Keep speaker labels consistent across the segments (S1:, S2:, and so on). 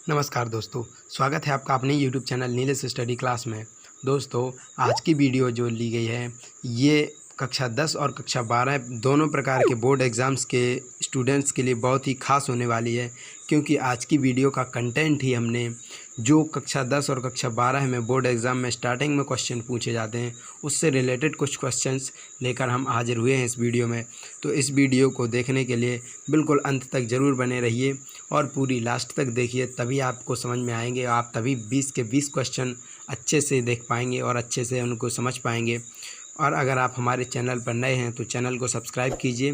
S1: नमस्कार दोस्तों, स्वागत है आपका अपने YouTube channel Nilesh study class में। दोस्तों, आज की वीडियो जो ली गई है ये कक्षा 10 और कक्षा 12 दोनों प्रकार के बोर्ड एग्ज़ाम्स के स्टूडेंट्स के लिए बहुत ही ख़ास होने वाली है, क्योंकि आज की वीडियो का कंटेंट ही हमने जो कक्षा 10 और कक्षा 12 में बोर्ड एग्ज़ाम में स्टार्टिंग में क्वेश्चन पूछे जाते हैं उससे रिलेटेड कुछ क्वेश्चंस लेकर हम हाजिर हुए हैं इस वीडियो में। तो इस वीडियो को देखने के लिए बिल्कुल अंत तक ज़रूर बने रहिए और पूरी लास्ट तक देखिए, तभी आपको समझ में आएंगे। आप तभी 20 के 20 क्वेश्चन अच्छे से देख पाएंगे और अच्छे से उनको समझ पाएंगे। और अगर आप हमारे चैनल पर नए हैं तो चैनल को सब्सक्राइब कीजिए,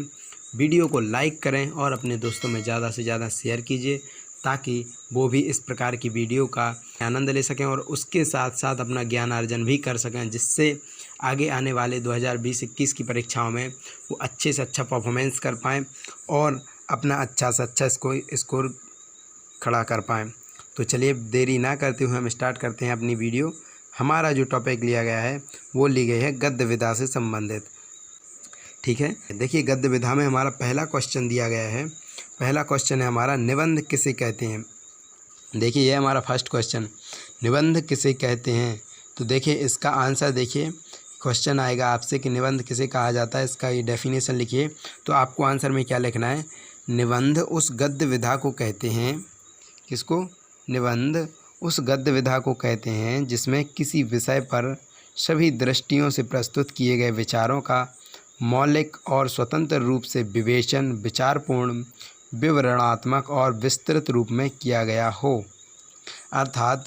S1: वीडियो को लाइक करें और अपने दोस्तों में ज़्यादा से ज़्यादा शेयर कीजिए, ताकि वो भी इस प्रकार की वीडियो का आनंद ले सकें और उसके साथ साथ अपना ज्ञान अर्जन भी कर सकें, जिससे आगे आने वाले 2020-21 की परीक्षाओं में वो अच्छे से अच्छा परफॉर्मेंस कर पाएँ और अपना अच्छा से अच्छा स्कोर खड़ा कर पाएँ। तो चलिए देरी ना करते हुए हम स्टार्ट करते हैं अपनी वीडियो। हमारा जो टॉपिक लिया गया है वो ली गई है गद्य विधा से संबंधित। ठीक है, देखिए गद्य विधा में हमारा पहला क्वेश्चन दिया गया है। पहला क्वेश्चन है हमारा, निबंध किसे कहते हैं। देखिए ये हमारा फर्स्ट क्वेश्चन, निबंध किसे कहते हैं। तो देखिए इसका आंसर, देखिए क्वेश्चन आएगा आपसे कि निबंध किसे कहा जाता है, इसका ये डेफिनेशन लिखिए। तो आपको आंसर में क्या लिखना है, निबंध उस गद्य विधा को कहते हैं, किसको, निबंध उस गद्य विधा को कहते हैं जिसमें किसी विषय पर सभी दृष्टियों से प्रस्तुत किए गए विचारों का मौलिक और स्वतंत्र रूप से विवेचन विचारपूर्ण, विवरणात्मक और विस्तृत रूप में किया गया हो। अर्थात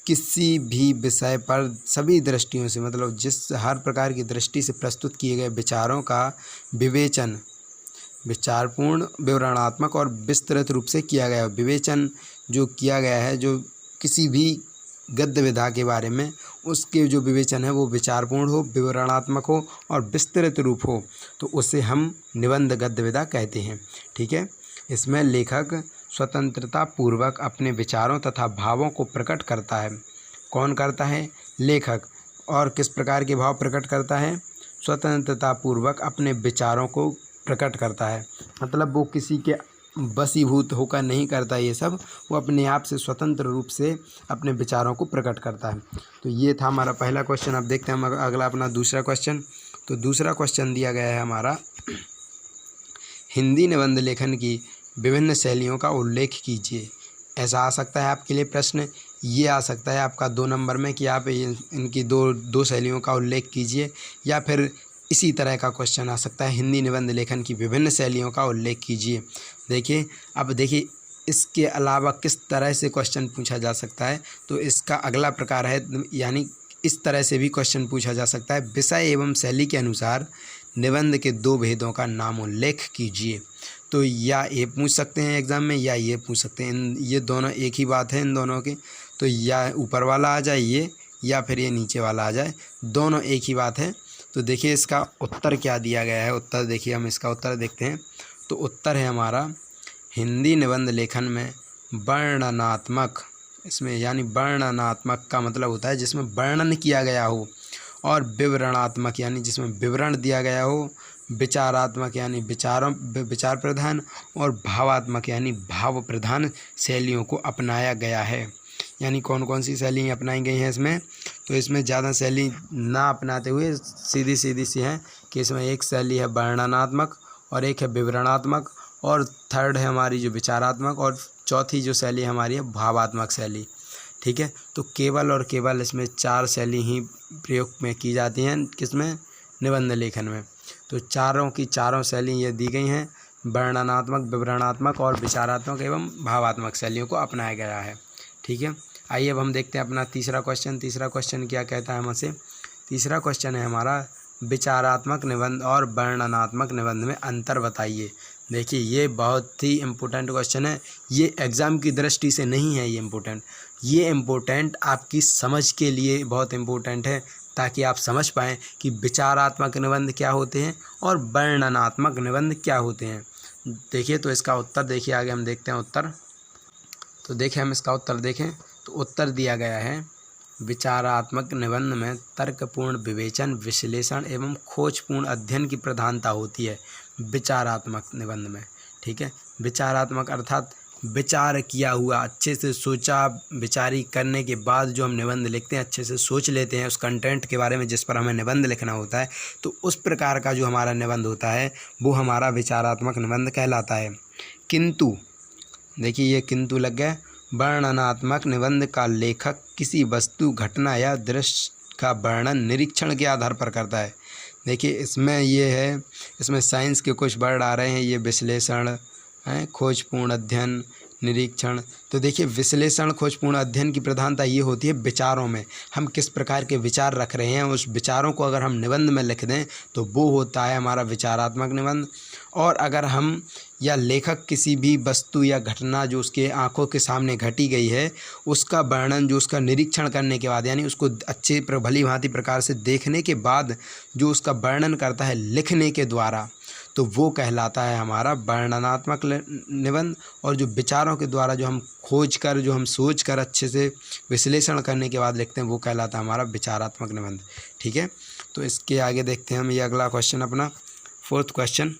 S1: किसी भी विषय पर सभी दृष्टियों से, मतलब जिस हर प्रकार की दृष्टि से प्रस्तुत किए गए विचारों का विवेचन विचारपूर्ण, विवरणात्मक और विस्तृत रूप से किया गया। विवेचन जो किया गया है, जो किसी भी गद्य विधा के बारे में, उसके जो विवेचन है वो विचारपूर्ण हो, विवरणात्मक हो और विस्तृत रूप हो, तो उसे हम निबंध गद्य विधा कहते हैं। ठीक है, इसमें लेखक स्वतंत्रता पूर्वक अपने विचारों तथा भावों को प्रकट करता है। कौन करता है, लेखक। और किस प्रकार के भाव प्रकट करता है, स्वतंत्रता पूर्वक अपने विचारों को प्रकट करता है। मतलब वो किसी के वशीभूत होकर नहीं करता ये सब, वो अपने आप से स्वतंत्र रूप से अपने विचारों को प्रकट करता है। तो ये था हमारा पहला क्वेश्चन। अब देखते हैं हम अगला अपना दूसरा क्वेश्चन। तो दूसरा क्वेश्चन दिया गया है हमारा, हिंदी निबंध लेखन की विभिन्न शैलियों का उल्लेख कीजिए। ऐसा आ सकता है आपके लिए प्रश्न, ये आ सकता है आपका 2 नंबर में कि आप इनकी दो शैलियों का उल्लेख कीजिए, या फिर इसी तरह का क्वेश्चन आ सकता है, हिंदी निबंध लेखन की विभिन्न शैलियों का उल्लेख कीजिए। देखिए अब देखिए इसके अलावा किस तरह से क्वेश्चन पूछा जा सकता है। तो इसका अगला प्रकार है, यानी इस तरह से भी क्वेश्चन पूछा जा सकता है, विषय एवं शैली के अनुसार निबंध के 2 भेदों का नाम उल्लेख कीजिए। तो या ये पूछ सकते हैं एग्ज़ाम में, या ये पूछ सकते हैं, ये दोनों एक ही बात है इन दोनों की। तो या ऊपर वाला आ जाए ये, या फिर ये नीचे वाला आ जाए, दोनों एक ही बात है। तो देखिए इसका उत्तर क्या दिया गया है। उत्तर देखिए, हम इसका उत्तर देखते हैं। तो उत्तर है हमारा, हिंदी निबंध लेखन में वर्णनात्मक, इसमें यानी वर्णनात्मक का मतलब होता है जिसमें वर्णन किया गया हो, और विवरणात्मक यानी जिसमें विवरण दिया गया हो, विचारात्मक यानी विचार प्रधान, और भावात्मक यानी भाव प्रधान शैलियों को अपनाया गया है। यानी कौन कौन सी शैली अपनाई गई हैं इसमें, तो इसमें ज़्यादा शैली ना अपनाते हुए सीधी सी हैं कि इसमें एक शैली है वर्णनात्मक और एक है विवरणात्मक, और थर्ड है हमारी जो विचारात्मक, और चौथी जो शैली हमारी है भावात्मक शैली। ठीक है, तो केवल और केवल इसमें 4 शैली ही प्रयोग में की जाती हैं, किसमें, निबंध लेखन में। तो चारों की चारों शैली ये दी गई हैं, वर्णनात्मक, विवरणात्मक और विचारात्मक एवं भावात्मक शैलियों को अपनाया गया है। ठीक है, आइए अब हम देखते हैं अपना तीसरा क्वेश्चन। तीसरा क्वेश्चन क्या कहता है हमसे, तीसरा क्वेश्चन है हमारा, विचारात्मक निबंध और वर्णनात्मक निबंध में अंतर बताइए। देखिए ये बहुत ही इम्पोर्टेंट क्वेश्चन है। ये एग्ज़ाम की दृष्टि से नहीं है ये इम्पोर्टेंट आपकी समझ के लिए बहुत इम्पोर्टेंट है, ताकि आप समझ पाएँ कि विचारात्मक निबंध क्या होते हैं और वर्णनात्मक निबंध क्या होते हैं। देखिए तो इसका उत्तर देखिए, आगे हम देखते हैं उत्तर। तो देखिए हम इसका उत्तर देखें, तो उत्तर दिया गया है, विचारात्मक निबंध में तर्कपूर्ण विवेचन, विश्लेषण एवं खोजपूर्ण अध्ययन की प्रधानता होती है विचारात्मक निबंध में। ठीक है, विचारात्मक अर्थात विचार किया हुआ, अच्छे से सोचा विचारी करने के बाद जो हम निबंध लिखते हैं, अच्छे से सोच लेते हैं उस कंटेंट के बारे में जिस पर हमें निबंध लिखना होता है, तो उस प्रकार का जो हमारा निबंध होता है वो हमारा विचारात्मक निबंध कहलाता है। किंतु देखिए ये किंतु लग गया। वर्णनात्मक निबंध का लेखक किसी वस्तु, घटना या दृश्य का वर्णन निरीक्षण के आधार पर करता है। देखिए इसमें ये है, इसमें साइंस के कुछ वर्ड आ रहे हैं, ये विश्लेषण है, खोजपूर्ण अध्ययन, निरीक्षण। तो देखिए विश्लेषण खोजपूर्ण अध्ययन की प्रधानता ये होती है विचारों में, हम किस प्रकार के विचार रख रहे हैं उस विचारों को अगर हम निबंध में लिख दें तो वो होता है हमारा विचारात्मक निबंध। और अगर हम या लेखक किसी भी वस्तु या घटना जो उसके आंखों के सामने घटी गई है उसका वर्णन, जो उसका निरीक्षण करने के बाद यानी उसको अच्छे भली भांति प्रकार से देखने के बाद जो उसका वर्णन करता है लिखने के द्वारा, तो वो कहलाता है हमारा वर्णनात्मक निबंध। और जो विचारों के द्वारा जो हम खोज कर, जो हम सोच कर अच्छे से विश्लेषण करने के बाद लिखते हैं वो कहलाता है हमारा विचारात्मक निबंध। ठीक है, तो इसके आगे देखते हैं हम ये अगला क्वेश्चन अपना फोर्थ क्वेश्चन।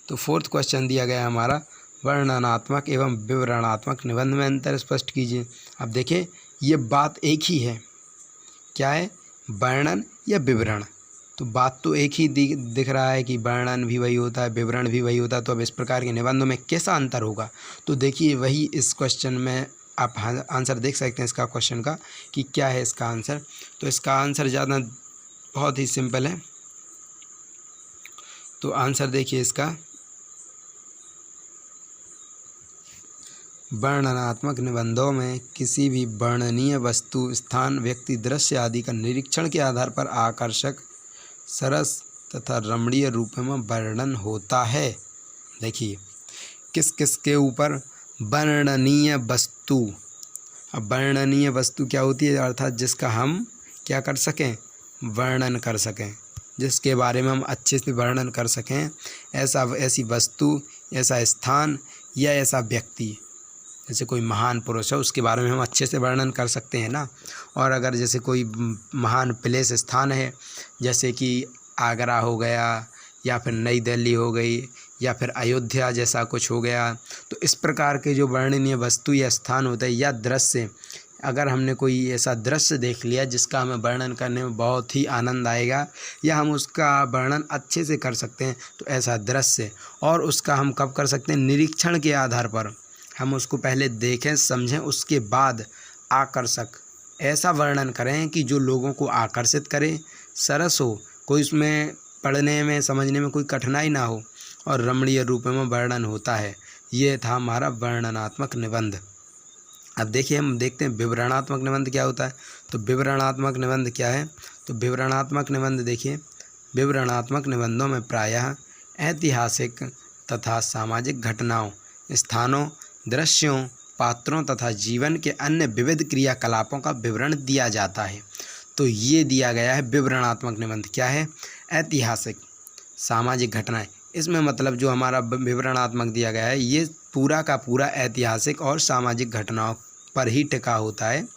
S1: तो फोर्थ क्वेश्चन दिया गया है हमारा वर्णनात्मक एवं विवरणात्मक निबंध में अंतर स्पष्ट कीजिए। अब देखिए ये बात एक ही है, क्या है, वर्णन या विवरण। तो बात तो एक ही दिख रहा है कि वर्णन भी वही होता है, विवरण भी वही होता है, तो अब इस प्रकार के निबंधों में कैसा अंतर होगा। तो देखिए वही इस क्वेश्चन में आप आंसर देख सकते हैं इसका क्वेश्चन का कि क्या है इसका आंसर। तो इसका आंसर ज़्यादा बहुत ही सिंपल है। तो आंसर देखिए इसका, वर्णनात्मक निबंधों में किसी भी वर्णनीय वस्तु, स्थान, व्यक्ति, दृश्य आदि का निरीक्षण के आधार पर आकर्षक, सरस तथा रमणीय रूप में वर्णन होता है। देखिए किस किस के ऊपर, वर्णनीय वस्तु। अब वर्णनीय वस्तु क्या होती है, अर्थात जिसका हम क्या कर सकें, वर्णन कर सकें, जिसके बारे में हम अच्छे से वर्णन कर सकें, ऐसी वस्तु, ऐसा स्थान या ऐसा व्यक्ति। जैसे कोई महान पुरुष है उसके बारे में हम अच्छे से वर्णन कर सकते हैं ना। और अगर जैसे कोई महान प्लेस, स्थान है, जैसे कि आगरा हो गया या फिर नई दिल्ली हो गई या फिर अयोध्या जैसा कुछ हो गया, तो इस प्रकार के जो वर्णनीय वस्तु या स्थान होता है या दृश्य, अगर हमने कोई ऐसा दृश्य देख लिया जिसका हमें वर्णन करने में बहुत ही आनंद आएगा या हम उसका वर्णन अच्छे से कर सकते हैं, तो ऐसा दृश्य, और उसका हम कब कर सकते हैं, निरीक्षण के आधार पर हम उसको पहले देखें, समझें, उसके बाद आकर्षक ऐसा वर्णन करें कि जो लोगों को आकर्षित करे, सरस हो, कोई उसमें पढ़ने में समझने में कोई कठिनाई ना हो, और रमणीय रूप में वर्णन होता है। ये था हमारा वर्णनात्मक निबंध। अब देखिए हम देखते हैं विवरणात्मक निबंध क्या होता है। तो विवरणात्मक निबंध क्या है, तो विवरणात्मक निबंध देखिए, विवरणात्मक निबंधों में प्रायः ऐतिहासिक तथा सामाजिक घटनाओं, स्थानों, दृश्यों, पात्रों तथा जीवन के अन्य विविध क्रियाकलापों का विवरण दिया जाता है। तो ये दिया गया है विवरणात्मक निबंध, क्या है, ऐतिहासिक, सामाजिक घटनाएं। इसमें मतलब जो हमारा विवरणात्मक दिया गया है ये पूरा का पूरा ऐतिहासिक और सामाजिक घटनाओं पर ही टिका होता है।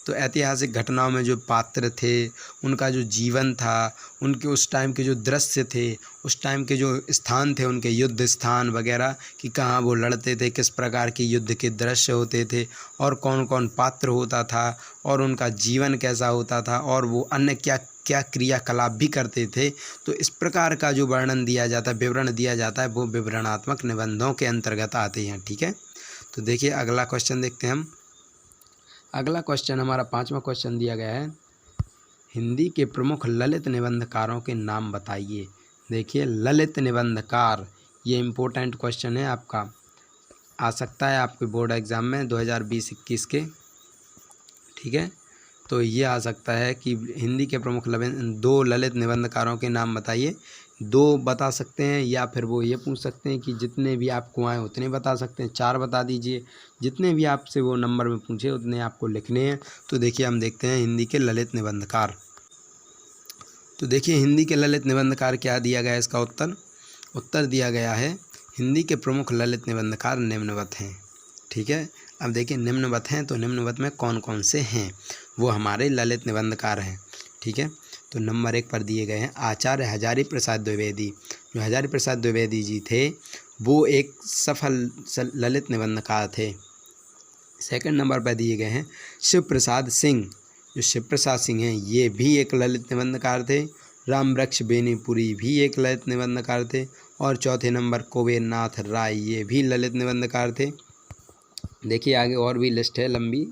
S1: तो ऐतिहासिक घटनाओं में जो पात्र थे, उनका जो जीवन था, उनके उस टाइम के जो दृश्य थे, उस टाइम के जो स्थान थे, उनके युद्ध स्थान वगैरह कि कहाँ वो लड़ते थे, किस प्रकार के युद्ध के दृश्य होते थे, और कौन कौन पात्र होता था, और उनका जीवन कैसा होता था, और वो अन्य क्या क्या क्रियाकलाप भी करते थे। तो इस प्रकार का जो वर्णन दिया जाता है, विवरण दिया जाता है, वो विवरणात्मक निबंधों के अंतर्गत आते हैं। ठीक है, तो देखिए अगला क्वेश्चन देखते हैं हम। अगला क्वेश्चन हमारा 5वां क्वेश्चन दिया गया है, हिंदी के प्रमुख ललित निबंधकारों के नाम बताइए। देखिए ललित निबंधकार, ये इम्पोर्टेंट क्वेश्चन है, आपका आ सकता है आपके बोर्ड एग्ज़ाम में 2020-21 के। ठीक है, तो ये आ सकता है कि हिंदी के प्रमुख 2 ललित निबंधकारों के नाम बताइए। 2 बता सकते हैं या फिर वो ये पूछ सकते हैं कि जितने भी आपको आए उतने बता सकते हैं, 4 बता दीजिए, जितने भी आपसे वो नंबर में पूछे उतने आपको लिखने हैं। तो देखिए हम देखते हैं हिंदी के ललित निबंधकार। तो देखिए हिंदी के ललित निबंधकार क्या दिया गया है, इसका उत्तर दिया गया है, हिंदी के प्रमुख ललित निबंधकार निम्नवत हैं। ठीक है, अब देखिए निम्नवत हैं, तो निम्नवत में कौन कौन से हैं, वो हमारे ललित निबंधकार हैं। ठीक है, तो नंबर 1 पर दिए गए हैं आचार्य हजारी प्रसाद द्विवेदी। जो हजारी प्रसाद द्विवेदी जी थे वो एक सफल ललित निबंधकार थे। सेकंड नंबर पर दिए गए हैं शिव प्रसाद सिंह। जो शिव प्रसाद सिंह हैं ये भी एक ललित निबंधकार थे। रामवृक्ष बेनीपुरी भी एक ललित निबंधकार थे। और चौथे नंबर कुबेरनाथ राय, ये भी ललित निबंधकार थे। देखिए आगे और भी लिस्ट है लंबी।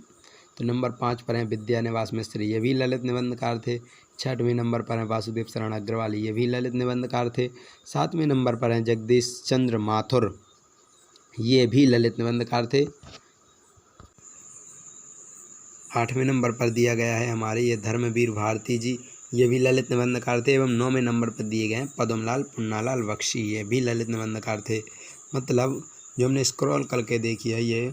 S1: तो नंबर 5 पर हैं विद्यानिवास मिश्र, ये भी ललित निबंधकार थे। 6वें नंबर पर हैं वासुदेव शरण अग्रवाल, ये भी ललित निबंधकार थे। 7वें नंबर पर हैं जगदीश चंद्र माथुर, ये भी ललित निबंधकार थे। 8वें नंबर पर दिया गया है हमारे ये धर्मवीर भारती जी, ये भी ललित निबंधकार थे। एवं 9वें नंबर पर दिए गए हैं पद्मलाल पुन्नालाल बख्शी, ये भी ललित निबंधकार थे। मतलब जो हमने स्क्रॉल करके देखी है ये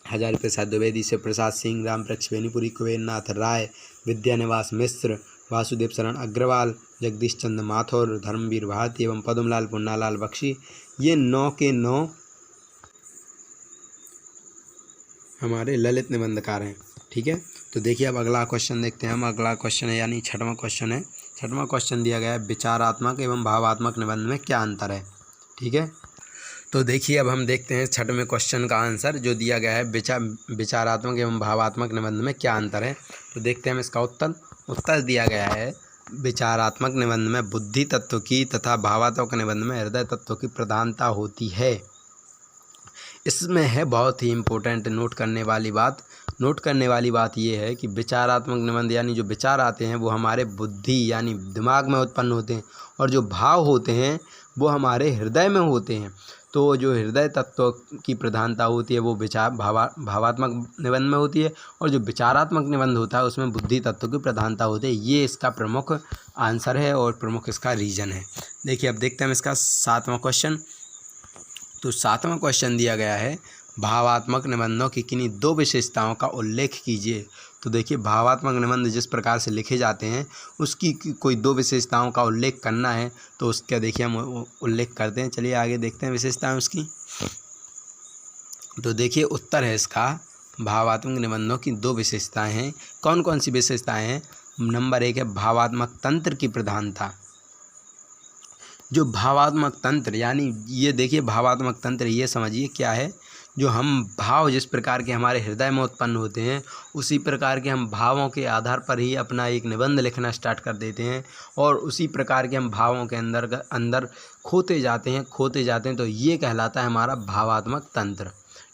S1: हजारी प्रसाद द्विवेदी, शिव प्रसाद सिंह, रामवृक्ष बेनीपुरी, कुबेरनाथ राय, विद्यानिवास मिश्र, वासुदेव शरण अग्रवाल, जगदीश चंद्र माथुर, धर्मवीर भारती एवं पद्मलाल पुन्नालाल बख्शी, ये 9 के 9 हमारे ललित निबंधकार हैं। ठीक है, तो देखिए अब अगला क्वेश्चन देखते हैं हम। अगला क्वेश्चन है यानी 6वां क्वेश्चन है। 6वां क्वेश्चन दिया गया है विचारात्मक एवं भावात्मक निबंध में क्या अंतर है। ठीक है, तो देखिए अब हम देखते हैं 6वें क्वेश्चन का आंसर जो दिया गया है विचारात्मक एवं भावात्मक निबंध में क्या अंतर है। तो देखते हैं हम इसका उत्तर दिया गया है विचारात्मक निबंध में बुद्धि तत्व की तथा भावात्मक निबंध में हृदय तत्व की प्रधानता होती है। इसमें है बहुत ही इम्पोर्टेंट नोट करने वाली बात ये है कि विचारात्मक निबंध यानी जो विचार आते हैं वो हमारे बुद्धि यानी दिमाग में उत्पन्न होते हैं, और जो भाव होते हैं वो हमारे हृदय में होते हैं। तो जो हृदय तत्व की प्रधानता होती है वो भावात्मक निबंध में होती है, और जो विचारात्मक निबंध होता है उसमें बुद्धि तत्व की प्रधानता होती है। ये इसका प्रमुख आंसर है और प्रमुख इसका रीज़न है। देखिए अब देखते हैं हम इसका 7वां क्वेश्चन। तो 7वां क्वेश्चन दिया गया है भावात्मक निबंधों की किन्हीं 2 विशेषताओं का उल्लेख कीजिए। तो देखिए भावात्मक निबंध जिस प्रकार से लिखे जाते हैं उसकी कोई 2 विशेषताओं का उल्लेख करना है, तो उसका देखिए हम उल्लेख करते हैं। चलिए आगे देखते हैं विशेषताएं उसकी। तो देखिए उत्तर है इसका भावात्मक निबंधों की 2 विशेषताएं हैं। कौन कौन सी विशेषताएं हैं। नंबर 1 है भावात्मक तंत्र की प्रधानता। जो भावात्मक तंत्र यानी ये देखिए भावात्मक तंत्र ये समझिए क्या है, जो हम भाव जिस प्रकार के हमारे हृदय में उत्पन्न होते हैं उसी प्रकार के हम भावों के आधार पर ही अपना एक निबंध लिखना स्टार्ट कर देते हैं, और उसी प्रकार के हम भावों के अंदर खोते जाते हैं। तो ये कहलाता है हमारा भावात्मक तंत्र।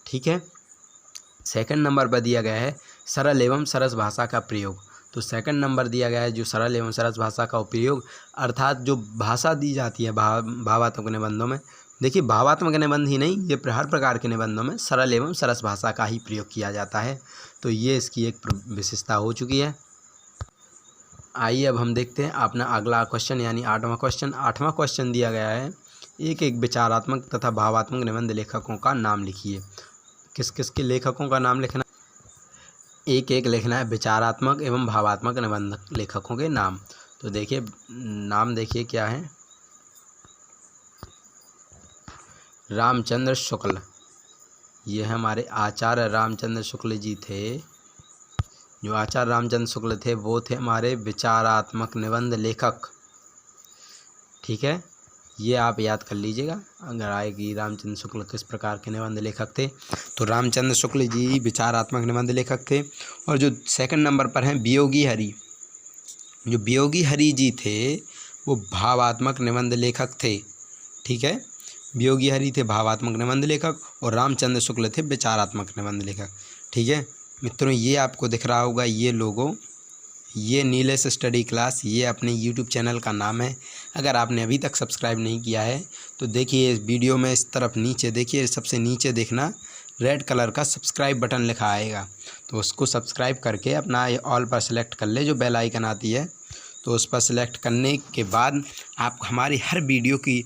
S1: ठीक है, सेकंड नंबर पर दिया गया है सरल एवं सरस भाषा का प्रयोग। तो सेकंड नंबर दिया गया है जो सरल एवं सरस भाषा का उपयोग, अर्थात जो भाषा दी जाती है भावात्मक निबंधों में। देखिए भावात्मक निबंध ही नहीं, ये हर प्रकार के निबंधों में सरल एवं सरस भाषा का ही प्रयोग किया जाता है। तो ये इसकी एक विशेषता हो चुकी है। आइए अब हम देखते हैं अपना अगला क्वेश्चन यानी 8वां क्वेश्चन। 8वां क्वेश्चन दिया गया है एक विचारात्मक तथा भावात्मक निबंध लेखकों का नाम लिखिए। किस किस के लेखकों का नाम लिखना, एक लिखना है विचारात्मक एवं भावात्मक निबंध लेखकों के नाम। तो देखिए नाम देखिए क्या है। रामचंद्र शुक्ल, ये हमारे आचार्य रामचंद्र शुक्ल जी थे। जो आचार्य रामचंद्र शुक्ल थे वो थे हमारे विचारात्मक निबंध लेखक। ठीक है, ये आप याद कर लीजिएगा अगर आएगी रामचंद्र शुक्ल किस प्रकार के निबंध लेखक थे। तो रामचंद्र शुक्ल जी विचारात्मक निबंध लेखक थे। और जो सेकंड नंबर पर हैं वियोगी हरि, जो वियोगी हरि जी थे वो भावात्मक निबंध लेखक थे। ठीक है, वियोगी हरि थे भावात्मक निबंध लेखक और रामचंद्र शुक्ल थे विचारात्मक निबंध लेखक। ठीक है मित्रों, ये आपको दिख रहा होगा ये लोगो, ये नीलेश स्टडी क्लास, ये अपने YouTube चैनल का नाम है। अगर आपने अभी तक सब्सक्राइब नहीं किया है तो देखिए इस वीडियो में इस तरफ नीचे देखिए, सबसे नीचे देखना रेड कलर का सब्सक्राइब बटन लिखा आएगा, तो उसको सब्सक्राइब करके अपना ऑल पर सेलेक्ट कर ले, जो बेल आइकन आती है तो उस पर सेलेक्ट करने के बाद आप हमारी हर वीडियो की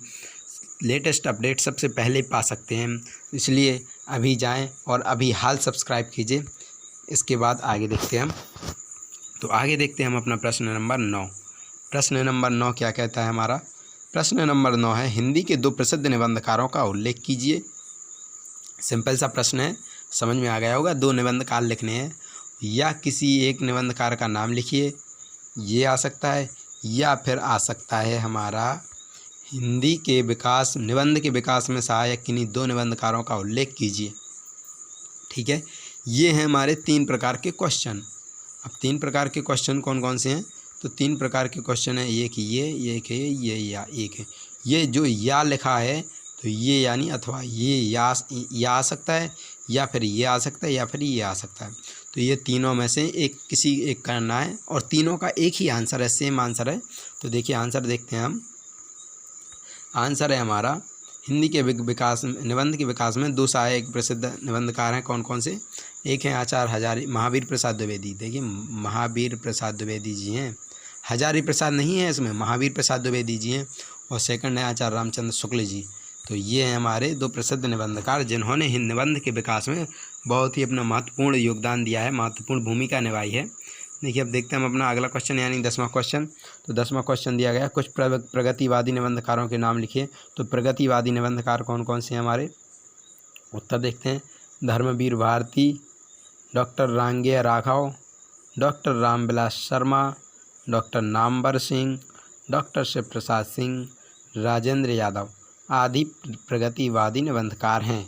S1: लेटेस्ट अपडेट सबसे पहले पा सकते हैं। इसलिए अभी जाएं और अभी हाल सब्सक्राइब कीजिए। इसके बाद आगे देखते हैं हम। तो आगे देखते हैं हम अपना प्रश्न नंबर 9। प्रश्न नंबर 9 क्या कहता है हमारा। प्रश्न नंबर 9 है हिंदी के 2 प्रसिद्ध निबंधकारों का उल्लेख कीजिए। सिंपल सा प्रश्न है, समझ में आ गया होगा। 2 निबंधकार लिखने हैं, या किसी एक निबंधकार का नाम लिखिए, ये आ सकता है, या फिर आ सकता है हमारा हिंदी के विकास निबंध के विकास में सहायक किन्हीं 2 निबंधकारों का उल्लेख कीजिए। ठीक है, ये हैं हमारे 3 प्रकार के क्वेश्चन। अब 3 प्रकार के क्वेश्चन कौन कौन से हैं? तो 3 प्रकार के क्वेश्चन हैं, एक ये, एक है ये, या एक है ये। जो या लिखा है तो ये यानी अथवा ये या आ सकता है, या फिर ये आ सकता है, या फिर ये आ सकता है। तो ये तीनों में से किसी एक करना है और तीनों का एक ही आंसर है, सेम आंसर है। तो देखिए आंसर देखते हैं हम। आंसर है हमारा हिंदी के विकास निबंध के विकास में 2 सहायक प्रसिद्ध निबंधकार हैं। कौन कौन से? एक हैं आचार्य हजारी महावीर प्रसाद द्विवेदी। देखिए महावीर प्रसाद द्विवेदी जी हैं, हजारी प्रसाद नहीं है इसमें, महावीर प्रसाद द्विवेदी जी हैं। और सेकंड है आचार्य रामचंद्र शुक्ल जी। तो ये हैं हमारे 2 प्रसिद्ध निबंधकार जिन्होंने हिंदी निबंध के विकास में बहुत ही अपना महत्वपूर्ण योगदान दिया है, महत्वपूर्ण भूमिका निभाई है। देखिए अब देखते हैं हम अपना अगला क्वेश्चन यानी 10वां क्वेश्चन। तो 10वां क्वेश्चन दिया गया, कुछ प्रगतिवादी निबंधकारों के नाम लिखिए। तो प्रगतिवादी निबंधकार कौन कौन से हैं हमारे? उत्तर देखते हैं। Dharamvir Bharati, doctor Rangeya Raghav, doctor Ramvilas Sharma, doctor Namvar Singh, doctor Shiv Prasad Singh, Rajendra Yadav आदि प्रगतिवादी निबंधकार हैं।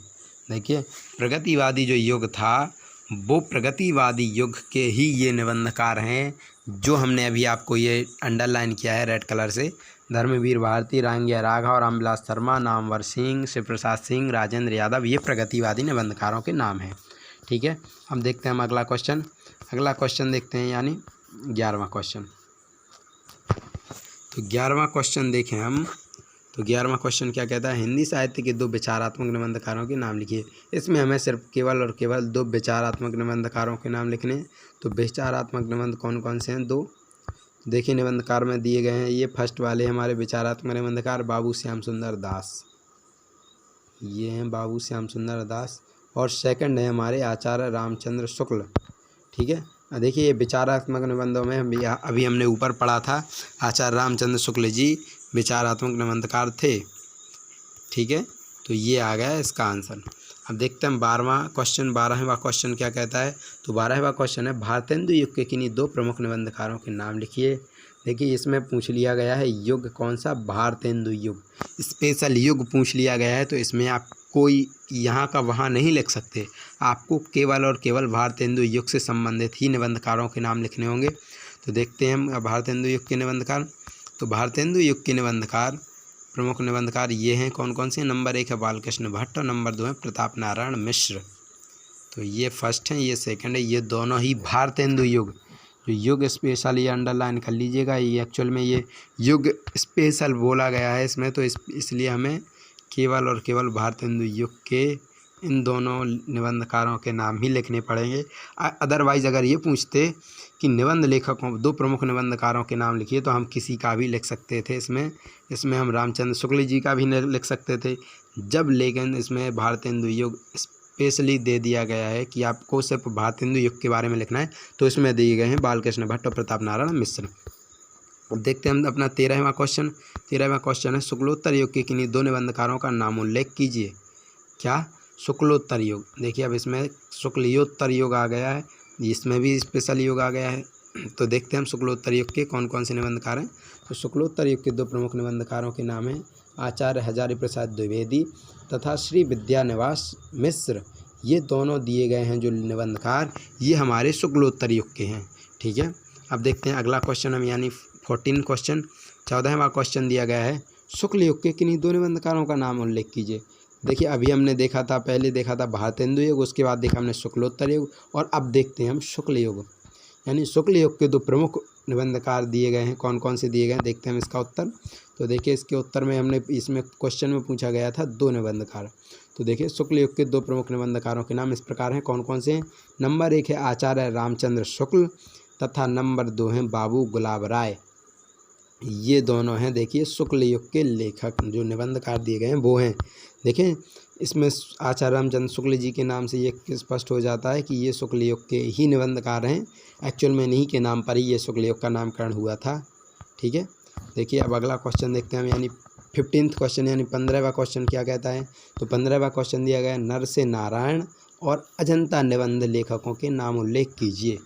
S1: देखिए प्रगतिवादी जो युग था वो प्रगतिवादी युग के ही ये निबंधकार हैं जो हमने अभी आपको ये अंडरलाइन किया है रेड कलर से। धर्मवीर भारती, रांगेय राघव, रामविलास शर्मा, नामवर सिंह, शिव प्रसाद सिंह, राजेंद्र यादव, ये प्रगतिवादी निबंधकारों के नाम हैं। ठीक है, हम देखते हैं हम अगला क्वेश्चन। अगला क्वेश्चन देखते हैं यानी 11वां क्वेश्चन। तो 11वां क्वेश्चन देखें हम। तो 11वां क्वेश्चन क्या कहता है? हिंदी साहित्य के 2 विचारात्मक निबंधकारों के नाम लिखिए। इसमें हमें सिर्फ केवल और केवल 2 विचारात्मक निबंधकारों के नाम लिखने हैं। तो विचारात्मक निबंध कौन कौन से हैं? 2 देखिए निबंधकार में दिए गए हैं। ये फर्स्ट वाले हमारे विचारात्मक निबंधकार बाबू श्याम सुंदर दास, ये हैं बाबू श्याम सुंदर दास। और सेकंड है हमारे आचार्य रामचंद्र शुक्ल। ठीक है, देखिए ये विचारात्मक निबंधों में अभी हमने ऊपर पढ़ा था आचार्य रामचंद्र शुक्ल जी विचारात्मक निबंधकार थे। ठीक है, तो ये आ गया इसका आंसर। अब देखते हैं 12वां क्वेश्चन। 12वां क्वेश्चन क्या कहता है? तो 12वां क्वेश्चन है, भारतेंदु युग के किन्हीं 2 प्रमुख निबंधकारों के नाम लिखिए। देखिए इसमें पूछ लिया गया है युग कौन सा? भारतेंदु युग, स्पेशल युग पूछ लिया गया है। तो इसमें आप कोई यहाँ का वहाँ नहीं लिख सकते, आपको केवल और केवल भारतेंदु युग से संबंधित ही निबंधकारों के नाम लिखने होंगे। तो देखते हैं हम भारतेंदु युग के निबंधकार। तो भारतेंदु युग के निबंधकार प्रमुख निबंधकार ये हैं कौन कौन से? नंबर 1 है बालकृष्ण भट्ट और नंबर 2 है प्रताप नारायण मिश्र। तो ये फर्स्ट है, ये सेकंड है, ये दोनों ही भारतेंदु युग। जो युग स्पेशल ये अंडरलाइन कर लीजिएगा, ये एक्चुअल में ये युग स्पेशल बोला गया है इसमें। तो इसलिए हमें केवल और केवल भारतेंदु युग के इन दोनों निबंधकारों के नाम ही लिखने पड़ेंगे। अदरवाइज़ अगर ये पूछते कि निबंध लेखकों 2 प्रमुख निबंधकारों के नाम लिखिए तो हम किसी का भी लिख सकते थे इसमें हम रामचंद्र शुक्ल जी का भी लिख सकते थे जब, लेकिन इसमें भारतेंदु युग स्पेशली दे दिया गया है कि आपको सिर्फ भारतेंदु युग के बारे में लिखना है। तो इसमें दिए गए हैं बालकृष्ण भट्ट और प्रताप नारायण मिश्र। अब देखते हैं हम अपना 13वां क्वेश्चन। 13वां क्वेश्चन है, शुक्लोत्तर युग के किन्हीं 2 निबंधकारों का नाम उल्लेख कीजिए। क्या? शुक्लोत्तर युग। देखिए अब इसमें शुक्लियोत्तर युग आ गया है, इसमें भी स्पेशल युग आ गया है। तो देखते हैं हम शुक्लोत्तर युग के कौन कौन से निबंधकार हैं। तो शुक्लोत्तर युग के 2 प्रमुख निबंधकारों के नाम हैं आचार्य हजारी प्रसाद द्विवेदी तथा श्री विद्यानिवास मिश्र। ये दोनों दिए गए हैं जो निबंधकार, ये हमारे शुक्लोत्तर युग के हैं। ठीक है, अब देखते हैं अगला क्वेश्चन हम यानी 14 क्वेश्चन। 14वां क्वेश्चन दिया गया है, शुक्ल युग के किन्हीं 2 निबंधकारों का नाम उल्लेख कीजिए। देखिए अभी हमने देखा था, पहले देखा था भारतेंदु युग, उसके बाद देखा हमने शुक्लोत्तर युग, और अब देखते हैं हम शुक्ल युग। यानी शुक्ल युग के 2 प्रमुख निबंधकार दिए गए हैं। कौन कौन से दिए गए हैं देखते हैं हम इसका उत्तर। तो देखिए इसके उत्तर में हमने इसमें क्वेश्चन में पूछा गया था 2 निबंधकार। तो देखिए शुक्ल युग के 2 प्रमुख निबंधकारों के नाम इस प्रकार हैं। कौन कौन से हैं? नंबर 1 है आचार्य रामचंद्र शुक्ल तथा नंबर 2 हैं बाबू गुलाब राय। ये दोनों हैं देखिए शुक्ल युग के लेखक, जो निबंधकार दिए गए हैं वो हैं। देखें इसमें आचार्य रामचंद्र शुक्ल जी के नाम से ये स्पष्ट हो जाता है कि ये शुक्ल युग के ही निबंधकार हैं। एक्चुअल में इन्हीं के नाम पर ही ये शुक्ल युग का नामकरण हुआ था। ठीक है, देखिए अब अगला क्वेश्चन देखते हैं हम यानी 15वां क्वेश्चन यानी 15वां क्वेश्चन क्या कहता है। तो 15वां क्वेश्चन दिया गया है, नर से नारायण और अजंता निबंध लेखकों के नाम उल्लेख कीजिए।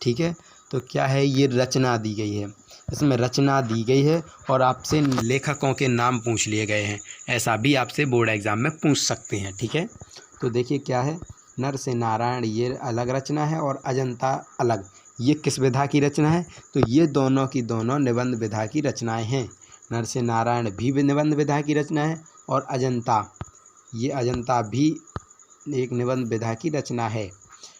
S1: ठीक है, तो क्या है, ये रचना दी गई है। इसमें रचना दी गई है और आपसे लेखकों के नाम पूछ लिए गए हैं। ऐसा भी आपसे बोर्ड एग्ज़ाम में पूछ सकते हैं। ठीक है, तो देखिए क्या है, नर से नारायण ये अलग रचना है और अजंता अलग, ये किस विधा की रचना है? तो ये दोनों की दोनों निबंध विधा की रचनाएं हैं। नर से नारायण भी निबंध विधा की रचना है और अजंता, ये अजंता भी एक निबंध विधा की रचना है।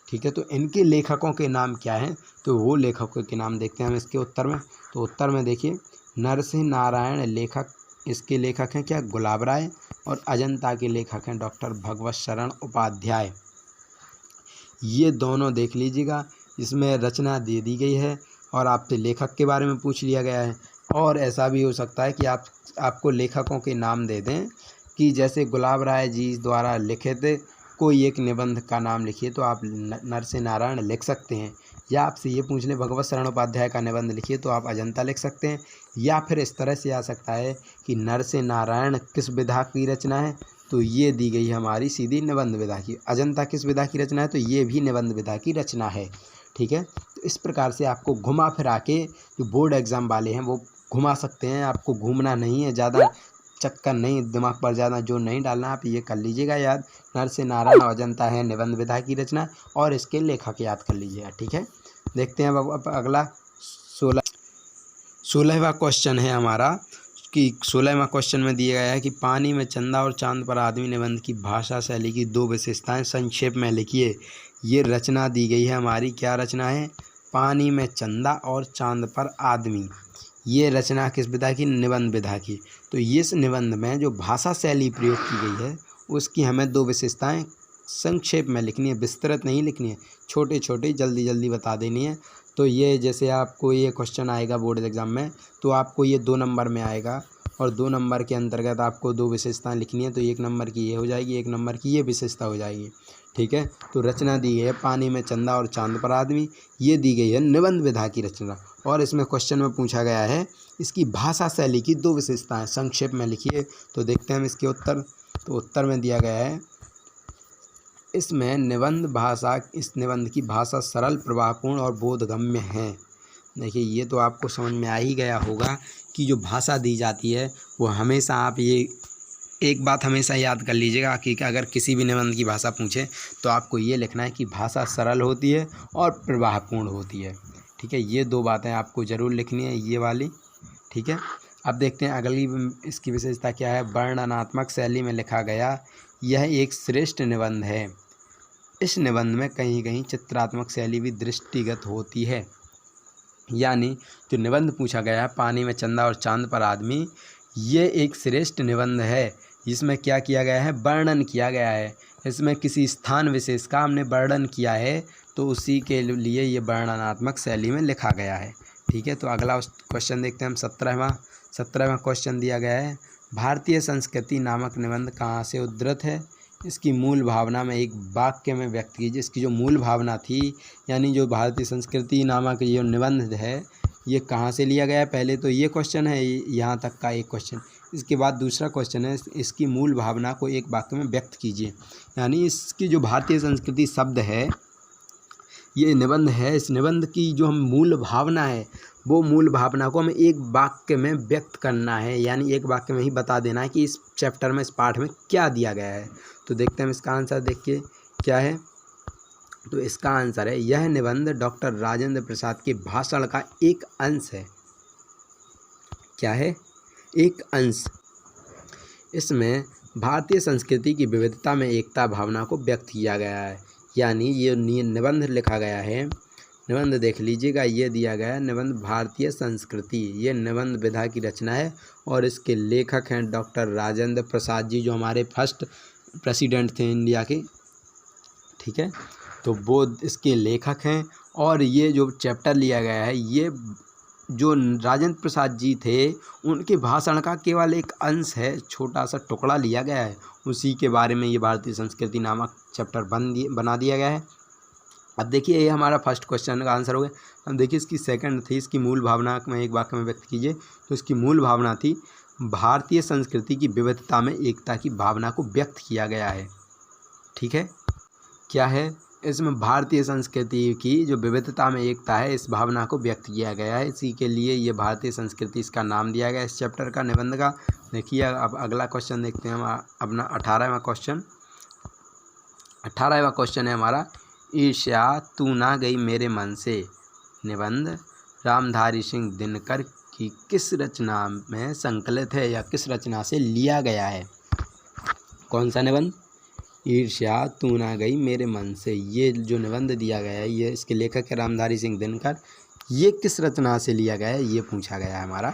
S1: ठीक है, तो इनके लेखकों के नाम क्या हैं? तो वो लेखकों के नाम देखते हैं हम इसके उत्तर में। तो उत्तर में देखिए, नर से नारायण लेखक, इसके लेखक हैं क्या? गुलाब राय। और अजंता के लेखक हैं डॉक्टर भगवत शरण उपाध्याय। ये दोनों देख लीजिएगा, इसमें रचना दे दी गई है और आपसे लेखक के बारे में पूछ लिया गया है। और ऐसा भी हो सकता है कि आपको लेखकों के नाम दे दें कि जैसे गुलाब राय जी द्वारा लिखित कोई एक निबंध का नाम लिखिए, तो आप नर से नारायण लिख सकते हैं। या आपसे ये पूछ लें भगवत शरण उपाध्याय का निबंध लिखिए, तो आप अजंता लिख सकते हैं। या फिर इस तरह से आ सकता है कि नर से नारायण किस विधा की रचना है? तो ये दी गई है हमारी सीधी निबंध विधा की। अजंता किस विधा की रचना है? तो ये भी निबंध विधा की रचना है। ठीक है, तो इस प्रकार से आपको घुमा फिरा के जो बोर्ड एग्ज़ाम वाले हैं वो घुमा सकते हैं। आपको घूमना नहीं है, ज़्यादा चक्कर नहीं, दिमाग पर ज़्यादा जोर नहीं डालना। आप ये कर लीजिएगा याद, नर से नारायण और अजंता है निबंध विधा की रचना, और इसके लेखक याद कर लीजिएगा। ठीक है, देखते हैं अब अगला 16वां क्वेश्चन है हमारा कि 16वां क्वेश्चन में दिया गया है कि पानी में चंदा और चांद पर आदमी निबंध की भाषा शैली की 2 विशेषताएं संक्षेप में लिखिए। ये रचना दी गई है हमारी, क्या रचना है? पानी में चंदा और चांद पर आदमी। ये रचना किस विधा की? निबंध विधा की। तो इस निबंध में जो भाषा शैली प्रयोग की गई है उसकी हमें 2 विशेषताएं संक्षेप में लिखनी है, विस्तृत नहीं लिखनी है, छोटे छोटे जल्दी जल्दी बता देनी है। तो ये जैसे आपको ये क्वेश्चन आएगा बोर्ड एग्ज़ाम में, तो आपको ये 2 नंबर में आएगा और 2 नंबर के अंतर्गत आपको 2 विशेषताएं लिखनी है। तो 1 नंबर की ये हो जाएगी, 1 नंबर की ये विशेषता हो जाएगी। ठीक है, तो रचना दी गई है पानी में चंदा और चांद पर आदमी, ये दी गई है निबंध विधा की रचना। और इसमें क्वेश्चन में पूछा गया है इसकी भाषा शैली की 2 विशेषताएं संक्षेप में लिखिए। तो देखते हैं हम इसके उत्तर। तो उत्तर में दिया गया है इसमें निबंध भाषा, इस निबंध की भाषा सरल, प्रवाहपूर्ण और बोधगम्य है। देखिए ये तो आपको समझ में आ ही गया होगा कि जो भाषा दी जाती है वो हमेशा, आप ये एक बात हमेशा याद कर लीजिएगा कि अगर किसी भी निबंध की भाषा पूछे तो आपको ये लिखना है कि भाषा सरल होती है और प्रवाहपूर्ण होती है। ठीक है, ये 2 बातें आपको ज़रूर लिखनी है, ये वाली। ठीक है, अब देखते हैं अगली इसकी विशेषता क्या है। वर्णनात्मक शैली में लिखा गया यह एक श्रेष्ठ निबंध है। इस निबंध में कहीं कहीं चित्रात्मक शैली भी दृष्टिगत होती है। यानी जो निबंध पूछा गया है पानी में चंदा और चांद पर आदमी, ये एक श्रेष्ठ निबंध है। जिसमें क्या किया गया है? वर्णन किया गया है। इसमें किसी स्थान विशेष का हमने वर्णन किया है, तो उसी के लिए ये वर्णनात्मक शैली में लिखा गया है। ठीक है, तो अगला क्वेश्चन देखते हैं हम। 17वां क्वेश्चन दिया गया है भारतीय संस्कृति नामक निबंध कहाँ से उद्धृत है? इसकी मूल भावना में एक वाक्य में व्यक्त कीजिए। इसकी जो मूल भावना थी, यानी जो भारतीय संस्कृति नामक ये निबंध है, ये कहाँ से लिया गया है? पहले तो ये क्वेश्चन है, यहाँ तक का एक क्वेश्चन। इसके बाद दूसरा क्वेश्चन है इसकी मूल भावना को एक वाक्य में व्यक्त कीजिए। यानी इसकी जो भारतीय संस्कृति शब्द है, ये निबंध है, इस निबंध की जो हम मूल भावना है वो मूल भावना को हमें एक वाक्य में व्यक्त करना है। यानी एक वाक्य में ही बता देना है कि इस चैप्टर में, इस पाठ में क्या दिया गया है। तो देखते हैं हम इसका आंसर, देखिए क्या है। तो इसका आंसर है यह निबंध डॉक्टर राजेंद्र प्रसाद के भाषण का एक अंश है। क्या है? एक अंश। इसमें भारतीय संस्कृति की विविधता में एकता भावना को व्यक्त किया गया है। यानी ये निबंध लिखा गया है, निबंध देख लीजिएगा, ये दिया गया है निबंध भारतीय संस्कृति, ये निबंध विधा की रचना है और इसके लेखक हैं डॉक्टर राजेंद्र प्रसाद जी, जो हमारे फर्स्ट प्रेसिडेंट थे इंडिया के। ठीक है, तो वो इसके लेखक हैं। और ये जो चैप्टर लिया गया है, ये जो राजेंद्र प्रसाद जी थे उनके भाषण का केवल एक अंश है, छोटा सा टुकड़ा लिया गया है, उसी के बारे में ये भारतीय संस्कृति नामक चैप्टर बना दिया गया है। अब देखिए ये हमारा फर्स्ट क्वेश्चन का आंसर हो गया। अब देखिए इसकी सेकंड थी, इसकी मूल भावना में एक वाक्य में व्यक्त कीजिए। तो इसकी मूल भावना थी भारतीय संस्कृति की विविधता में एकता की भावना को व्यक्त किया गया है। ठीक है, क्या है? इसमें भारतीय संस्कृति की जो विविधता में एकता है इस भावना को व्यक्त किया गया है, इसी के लिए ये भारतीय संस्कृति इसका नाम दिया गया इस चैप्टर का, निबंध का। देखिए अब अगला क्वेश्चन देखते हैं हम अपना 18वां क्वेश्चन। 18वां क्वेश्चन है हमारा, ईर्ष्या तू ना गई मेरे मन से निबंध रामधारी सिंह दिनकर की किस रचना में संकलित है या किस रचना से लिया गया है। कौन सा निबंध? ईर्ष्या तू ना गई मेरे मन से। ये जो निबंध दिया गया है ये इसके लेखक है रामधारी सिंह दिनकर। ये किस रचना से लिया गया है ये पूछा गया है हमारा।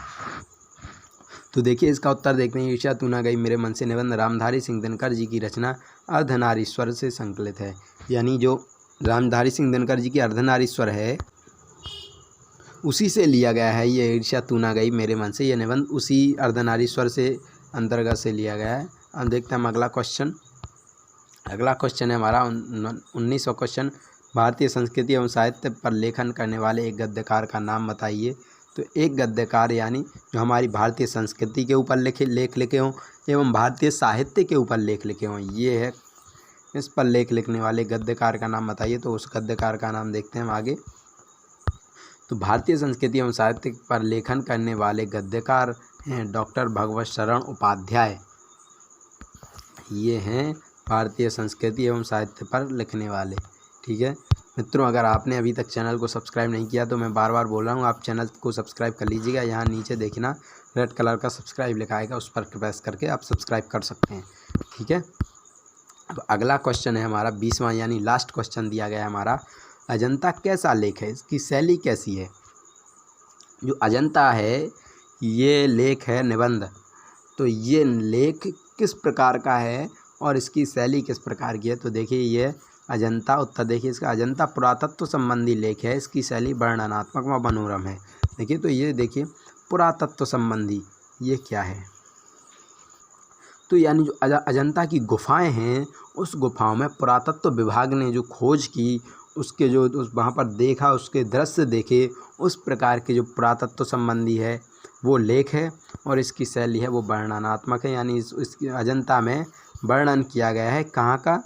S1: तो देखिए इसका उत्तर देखते हैं। ईर्ष्या तू ना गई मेरे मन से निबंध रामधारी सिंह दिनकर जी की रचना अर्धनारीश्वर से संकलित है। यानी जो रामधारी सिंह दिनकर जी की अर्धनारीश्वर है उसी से लिया गया है ये ईर्ष्या तू ना गई मेरे मन से। ये निबंध उसी अर्धनारीश्वर से अंतर्गत से लिया गया है। अब देखते हैं हम अगला क्वेश्चन। अगला क्वेश्चन है हमारा 19वां क्वेश्चन, भारतीय संस्कृति एवं साहित्य पर लेखन करने वाले एक गद्यकार का नाम बताइए। तो एक गद्यकार यानी जो हमारी भारतीय संस्कृति के ऊपर लेख लिखे हों एवं भारतीय साहित्य के ऊपर लेख लिखे हों, ये है इस पर लेख लिखने वाले गद्यकार का नाम बताइए। तो उस गद्यकार का नाम देखते हैं हम आगे। तो भारतीय संस्कृति एवं साहित्य पर लेखन करने वाले गद्यकार हैं डॉक्टर भगवत शरण उपाध्याय। ये हैं भारतीय संस्कृति एवं साहित्य पर लिखने वाले। ठीक है मित्रों, अगर आपने अभी तक चैनल को सब्सक्राइब नहीं किया तो मैं बार बार बोल रहा हूँ आप चैनल को सब्सक्राइब कर लीजिएगा। यहाँ नीचे देखना रेड कलर का सब्सक्राइब लिखा आएगा, उस पर प्रेस करके आप सब्सक्राइब कर सकते हैं। ठीक है, अब अगला क्वेश्चन है हमारा 20वां यानी लास्ट क्वेश्चन दिया गया है हमारा, अजंता कैसा लेख है, इसकी शैली कैसी है। जो अजंता है ये लेख है निबंध। तो ये लेख किस प्रकार का है और इसकी शैली किस प्रकार की है। तो देखिए ये अजंता, उत्तर देखिए इसका, अजंता पुरातत्व संबंधी लेख है, इसकी शैली वर्णनात्मक व मनोरम है। देखिए तो ये देखिए पुरातत्व संबंधी ये क्या है। तो यानी जो अजंता की गुफाएं हैं उस गुफाओं में पुरातत्व विभाग ने जो खोज की उसके जो वहाँ पर देखा उसके दृश्य देखे उस प्रकार के जो पुरातत्व संबंधी है वो लेख है। और इसकी शैली है वो वर्णनात्मक है, यानी इसकी अजंता में वर्णन किया गया है। कहाँ का?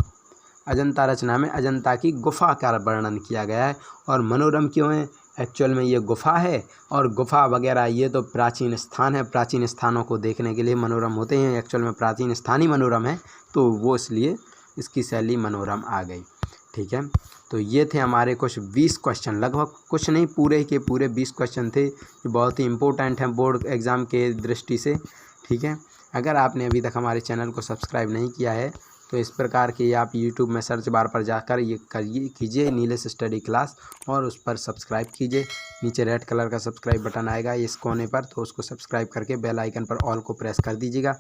S1: अजंता रचना में अजंता की गुफा का वर्णन किया गया है। और मनोरम क्यों है? एक्चुअल में ये गुफा है और गुफा वगैरह ये तो प्राचीन स्थान है, प्राचीन स्थानों को देखने के लिए मनोरम होते हैं। एक्चुअल में प्राचीन स्थान ही मनोरम है तो वो इसलिए इसकी शैली मनोरम आ गई। ठीक है, तो ये थे हमारे कुछ 20 क्वेश्चन, लगभग कुछ नहीं पूरे के पूरे 20 क्वेश्चन थे जो बहुत ही इम्पोर्टेंट हैं बोर्ड एग्ज़ाम के दृष्टि से। ठीक है, अगर आपने अभी तक हमारे चैनल को सब्सक्राइब नहीं किया है तो इस प्रकार के आप यूट्यूब में सर्च बार पर जाकर ये कीजिए नीलेश स्टडी क्लास और उस पर सब्सक्राइब कीजिए। नीचे रेड कलर का सब्सक्राइब बटन आएगा इस कोने पर, तो उसको सब्सक्राइब करके बेल आइकन पर ऑल को प्रेस कर दीजिएगा।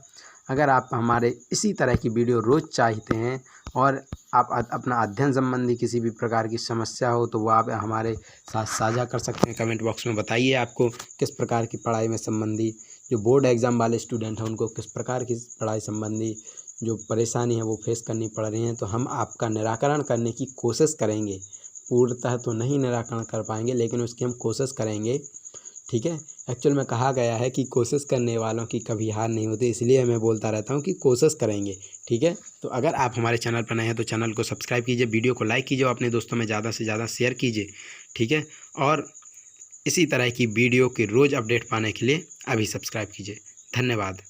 S1: अगर आप हमारे इसी तरह की वीडियो रोज़ चाहते हैं और आप अपना अध्ययन संबंधी किसी भी प्रकार की समस्या हो तो वो आप हमारे साथ साझा कर सकते हैं। कमेंट बॉक्स में बताइए आपको किस प्रकार की पढ़ाई में संबंधी, जो बोर्ड एग्ज़ाम वाले स्टूडेंट हैं उनको किस प्रकार की पढ़ाई संबंधी जो परेशानी है वो फेस करनी पड़ रही हैं। तो हम आपका निराकरण करने की कोशिश करेंगे, पूर्णतः तो नहीं निराकरण कर पाएंगे लेकिन उसकी हम कोशिश करेंगे। ठीक है, एक्चुअल में कहा गया है कि कोशिश करने वालों की कभी हार नहीं होती, इसलिए मैं बोलता रहता हूँ कि कोशिश करेंगे। ठीक है, तो अगर आप हमारे चैनल पर नए हैं तो चैनल को सब्सक्राइब कीजिए, वीडियो को लाइक कीजिए और अपने दोस्तों में ज़्यादा से ज़्यादा शेयर कीजिए। ठीक है, और इसी तरह की वीडियो के रोज़ अपडेट पाने के लिए अभी सब्सक्राइब कीजिए। धन्यवाद।